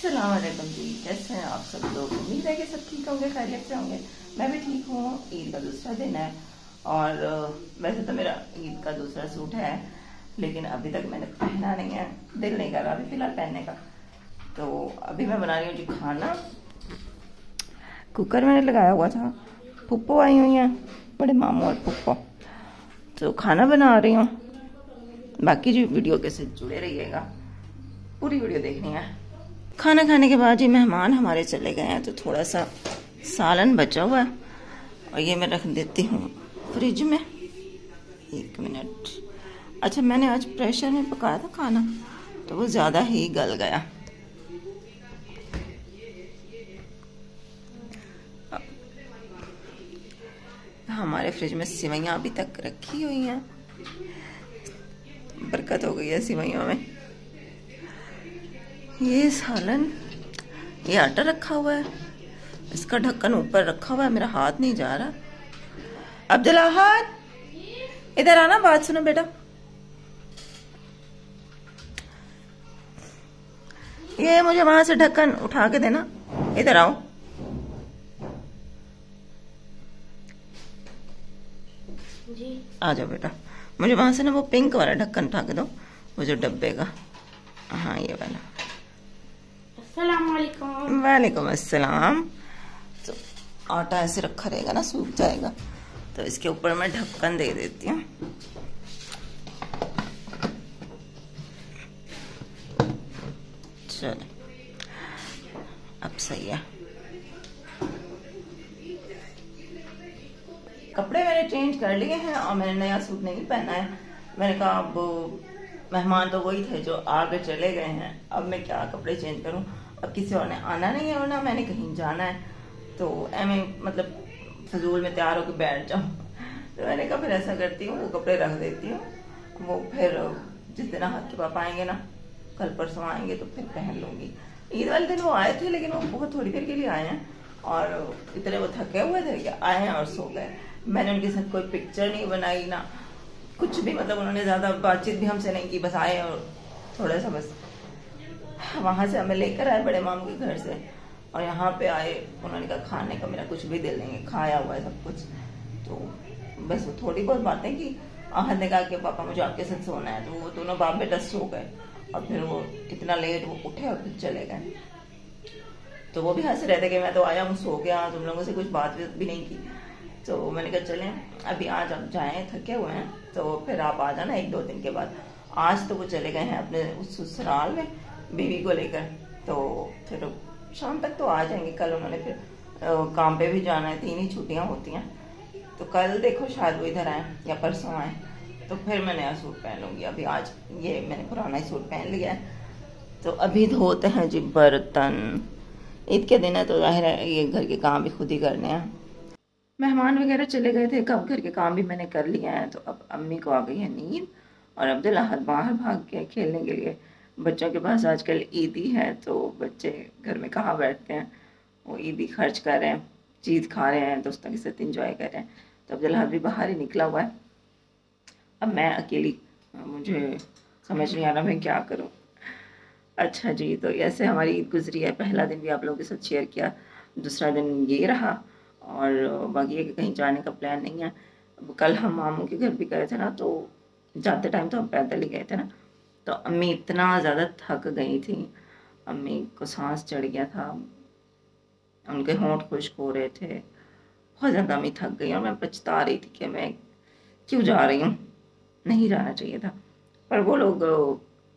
अस्सलाम वालेकुम जी, कैसे हैं आप सब लोग। उम्मीद है कि सब ठीक होंगे, खैरियत से होंगे। मैं भी ठीक हूँ। ईद का दूसरा दिन है और वैसे तो मेरा ईद का दूसरा सूट है, लेकिन अभी तक मैंने पहना नहीं है, दिल नहीं कर रहा अभी फिलहाल पहनने का। तो अभी मैं बना रही हूँ जी खाना। कुकर मैंने लगाया हुआ था, पुप्पो आई हुई हैं, बड़े मामू और पुप्पो, तो खाना बना रही हूँ। बाकी जो वीडियो के साथ जुड़े रहिएगा, पूरी वीडियो देखनी है। खाना खाने के बाद ये मेहमान हमारे चले गए हैं, तो थोड़ा सा सालन बचा हुआ है और ये मैं रख देती हूँ फ्रिज में। 1 मिनट। अच्छा, मैंने आज प्रेशर में पकाया था खाना, तो वो ज़्यादा ही गल गया। हमारे फ्रिज में सिवैयाँ अभी तक रखी हुई हैं, बरकत हो गई है सिवैयों में। ये सालन, ये आटा रखा हुआ है, इसका ढक्कन ऊपर रखा हुआ है, मेरा हाथ नहीं जा रहा। अब्दुल अहद, इधर आना, बात सुनो बेटा। ये मुझे वहां से ढक्कन उठा के देना, इधर आओ। जी आ जाओ बेटा, मुझे वहां से ना वो पिंक वाला ढक्कन उठा के दो, वो जो डब्बे का। हाँ ये वाला। अस्सलामुअलैकुम। वालेकुम अस्सलाम। तो आटा ऐसे रखा रहेगा ना, सूख जाएगा, तो इसके ऊपर मैं ढक्कन दे देती हूँ। चलो अब सही है। कपड़े मैंने चेंज कर लिए हैं और मैंने नया सूट नहीं पहना है। मैंने कहा अब मेहमान तो वही थे जो आगे चले गए हैं, अब मैं क्या कपड़े चेंज करूं। अब किसी और ने आना नहीं है और ना मैंने कहीं जाना है, तो मतलब फजूल में तैयार होकर बैठ जाऊं। तो मैंने कहा फिर ऐसा करती हूँ, वो कपड़े रख देती हूँ, वो फिर जिस दिन हाथ के पापा आएंगे ना, कल परसों आएंगे, तो फिर पहन लूंगी। ईद वाले दिन वो आए थे, लेकिन वो बहुत थोड़ी देर के लिए आए हैं और इतने वो थके हुए थे कि आए हैं और सो गए। मैंने उनके साथ कोई पिक्चर नहीं बनाई ना कुछ भी, मतलब उन्होंने ज्यादा बातचीत भी हमसे नहीं की, बस आए और थोड़ा सा बस वहां से हमें लेकर आए बड़े मामू के घर से, और यहाँ पे आए। उन्होंने कहा खाने का मेरा कुछ भी दिल नहीं है, खाया हुआ है सब कुछ। तो बस वो थोड़ी बहुत बातें की। आहद ने कहा कि पापा मुझे आपके साथ सोना है, तो वो दोनों बाप बेटा सो गए और फिर वो इतना लेट वो उठे और फिर चले गए। तो वो भी हंस रहे थे कि मैं तो आया हूँ, सो गया, तुम लोगों से कुछ बात भी नहीं की। तो मैंने कहा चलें अभी आज आप जाएं, थके हुए हैं, तो फिर आप आ जाना 1-2 दिन के बाद। आज तो वो चले गए हैं अपने उस ससुराल में बीवी को लेकर, तो फिर शाम तक तो आ जाएंगे। कल उन्होंने फिर काम पे भी जाना है, 3 ही छुट्टियां होती हैं, तो कल देखो शायद वो इधर आए या परसों आए, तो फिर मैं नया सूट पहन लूंगी। अभी आज ये मैंने पुराना ही सूट पहन लिया है। तो अभी धोते हैं जी बर्तन, ईद के दिन है तो जाहिर है ये घर के काम भी खुद ही करने हैं। मेहमान वगैरह चले गए थे, कब घर के काम भी मैंने कर लिया है। तो अब अम्मी को आ गई है नींद और अब्दुल अहद बाहर भाग गया खेलने के लिए। बच्चों के पास आजकल ईदी है, तो बच्चे घर में कहाँ बैठते हैं, वो ईदी खर्च कर रहे हैं, चीज़ खा रहे हैं, दोस्तों के साथ इंजॉय कर रहे हैं। तो अब्दुल अहद भी बाहर ही निकला हुआ है। अब मैं अकेली, मुझे समझ नहीं आ रहा मैं क्या करूँ। अच्छा जी, तो ऐसे हमारी ईद गुजरी है। पहला दिन भी आप लोगों के साथ शेयर किया, दूसरा दिन ये रहा, और बाकी ये कहीं जाने का प्लान नहीं है। कल हम मामू के घर भी गए थे ना, तो जाते टाइम तो हम पैदल ही गए थे ना, तो अम्मी इतना ज़्यादा थक गई थी, अम्मी को सांस चढ़ गया था, उनके होंठ खुश्क हो रहे थे, बहुत ज़्यादा अम्मी थक गई और मैं पछता रही थी कि मैं क्यों जा रही हूँ, नहीं जाना चाहिए था। पर वो लोग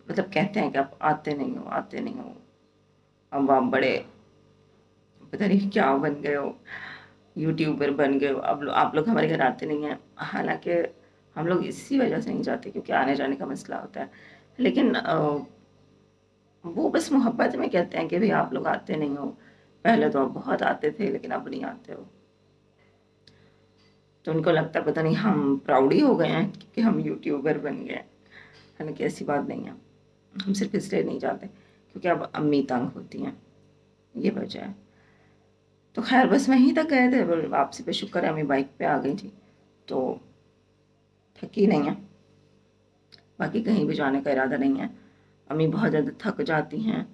मतलब कहते हैं कि आप आते नहीं हो, आते नहीं हो, अब आप बड़े पता नहीं क्या बन गए हो, यूट्यूबर बन गए हो, अब आप लोग हमारे घर आते नहीं हैं। हालांकि हम लोग इसी वजह से नहीं जाते क्योंकि आने जाने का मसला होता है, लेकिन वो बस मोहब्बत में कहते हैं कि भाई आप लोग आते नहीं हो, पहले तो आप बहुत आते थे लेकिन अब नहीं आते हो। तो उनको लगता है पता नहीं हम प्राउड ही हो गए हैं कि हम यूट्यूबर बन गए। हालांकि ऐसी बात नहीं है, हम सिर्फ इसलिए नहीं जाते क्योंकि अब अम्मी तंग होती हैं, ये वजह है। तो खैर बस वहीं तक गए थे, वापसी पे शुक्र है अम्मी बाइक पे आ गई थी, तो थकी नहीं है। बाकी कहीं भी जाने का इरादा नहीं है। अम्मी बहुत ज़्यादा थक जाती हैं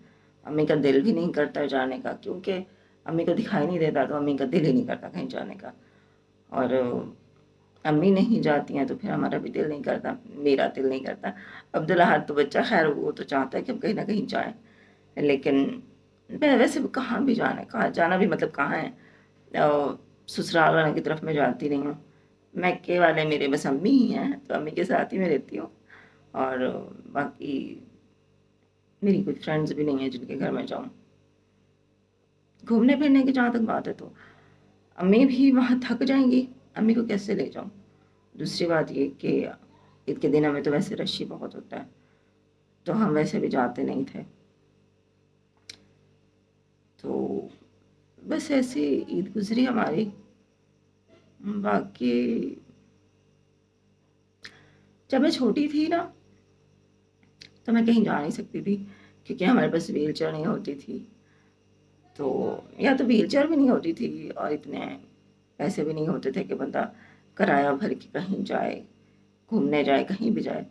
अम्मी का दिल भी नहीं करता जाने का, क्योंकि अम्मी को दिखाई नहीं देता तो अम्मी का दिल ही नहीं करता कहीं जाने का। और अम्मी नहीं जाती हैं तो फिर हमारा भी दिल नहीं करता, मेरा दिल नहीं करता। अब्दुल्ला तो बच्चा खैर वो तो चाहता है कि हम कहीं ना कहीं जाएं, लेकिन मैं वैसे भी कहाँ भी जाना है, कहाँ जाना भी मतलब कहाँ है। ससुराल वाले की तरफ मैं जाती नहीं हूँ। मैके वाले मेरे बस अम्मी ही हैं, तो अम्मी के साथ ही मैं रहती हूँ। और बाकी मेरी कोई फ्रेंड्स भी नहीं है जिनके घर में जाऊँ। घूमने फिरने की जहाँ तक बात है तो अम्मी भी वहाँ थक जाएंगी, अम्मी को कैसे ले जाऊँ। दूसरी बात ये कि ईद के दिन हमें तो वैसे रश ही बहुत होता है, तो हम वैसे भी जाते नहीं थे। तो बस ऐसे ईद गुजरी हमारी। बाकी जब मैं छोटी थी ना तो मैं कहीं जा नहीं सकती थी, क्योंकि हमारे पास व्हील चेयर नहीं होती थी। तो या तो व्हील चेयर भी नहीं होती थी और इतने पैसे भी नहीं होते थे कि बंदा किराया भर के कहीं जाए, घूमने जाए, कहीं भी जाए।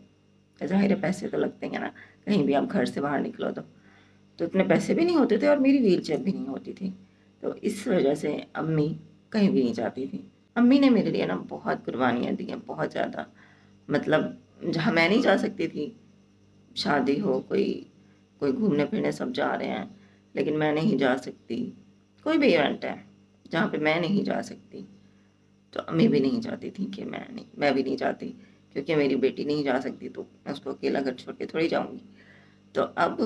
ज़ाहिर है पैसे तो लगते हैं ना, कहीं भी आप घर से बाहर निकलो तो इतने पैसे भी नहीं होते थे और मेरी व्हील चेयर भी नहीं होती थी। तो इस वजह से अम्मी कहीं भी नहीं जाती थी। अम्मी ने मेरे लिए ना बहुत कुर्बानियाँ दी हैं, बहुत ज़्यादा। मतलब जहाँ मैं नहीं जा सकती थी, शादी हो, कोई कोई घूमने फिरने सब जा रहे हैं, लेकिन मैं नहीं जा सकती। कोई भी इवेंट है जहाँ पे मैं नहीं जा सकती, तो अम्मी भी नहीं चाहती थी कि मैं भी नहीं जाती, क्योंकि मेरी बेटी नहीं जा सकती तो मैं उसको अकेला घर छोड़ के थोड़ी जाऊँगी। तो अब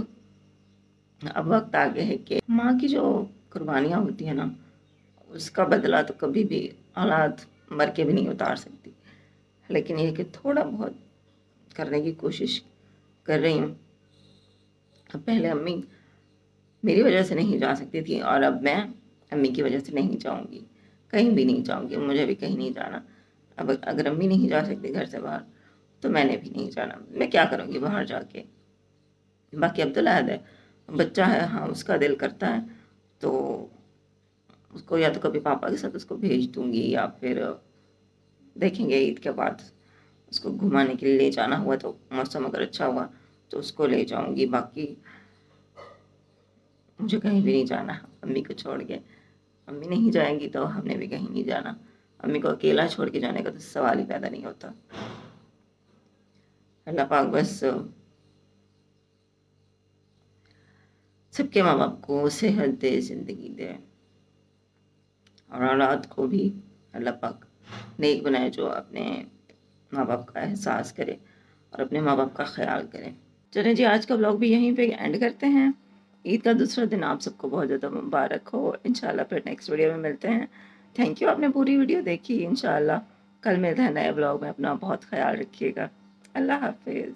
वक्त आ गया है कि माँ की जो कुर्बानियाँ होती है ना, उसका बदला तो कभी भी औलाद मर के भी नहीं उतार सकती। लेकिन ये कि थोड़ा बहुत करने की कोशिश कर रही हूँ। अब पहले अम्मी मेरी वजह से नहीं जा सकती थी और अब मैं अम्मी की वजह से नहीं जाऊँगी, कहीं भी नहीं जाऊँगी, मुझे भी कहीं नहीं जाना। अब अगर अम्मी नहीं जा सकती घर से बाहर तो मैंने भी नहीं जाना। मैं क्या करूँगी बाहर जाके। बाकी अब्दुल्ला है, बच्चा है, हाँ उसका दिल करता है तो उसको या तो कभी पापा के साथ उसको भेज दूँगी, या फिर देखेंगे ईद के बाद उसको घुमाने के लिए ले जाना हुआ तो, मौसम अगर अच्छा हुआ तो उसको ले जाऊँगी। बाकी मुझे कहीं भी नहीं जाना अम्मी को छोड़ के। अम्मी नहीं जाएंगी तो हमने भी कहीं नहीं जाना। अम्मी को अकेला छोड़ के जाने का तो सवाल ही पैदा नहीं होता। अल्लाह पाक बस सबके माँ बाप को सेहत दे, ज़िंदगी दे, और औलाद को भी अल्लाह पाक नेक बनाए, जो अपने माँ बाप का एहसास करे और अपने माँ बाप का ख्याल करे। चलें जी, आज का ब्लॉग भी यहीं पे एंड करते हैं। ईद का दूसरा दिन आप सबको बहुत ज़्यादा मुबारक हो। इंशाल्लाह फिर नेक्स्ट वीडियो में मिलते हैं। थैंक यू, आपने पूरी वीडियो देखी। इंशाल्लाह कल मिलते हैं नए ब्लॉग में। अपना बहुत ख्याल रखिएगा। अल्लाह हाफिज़।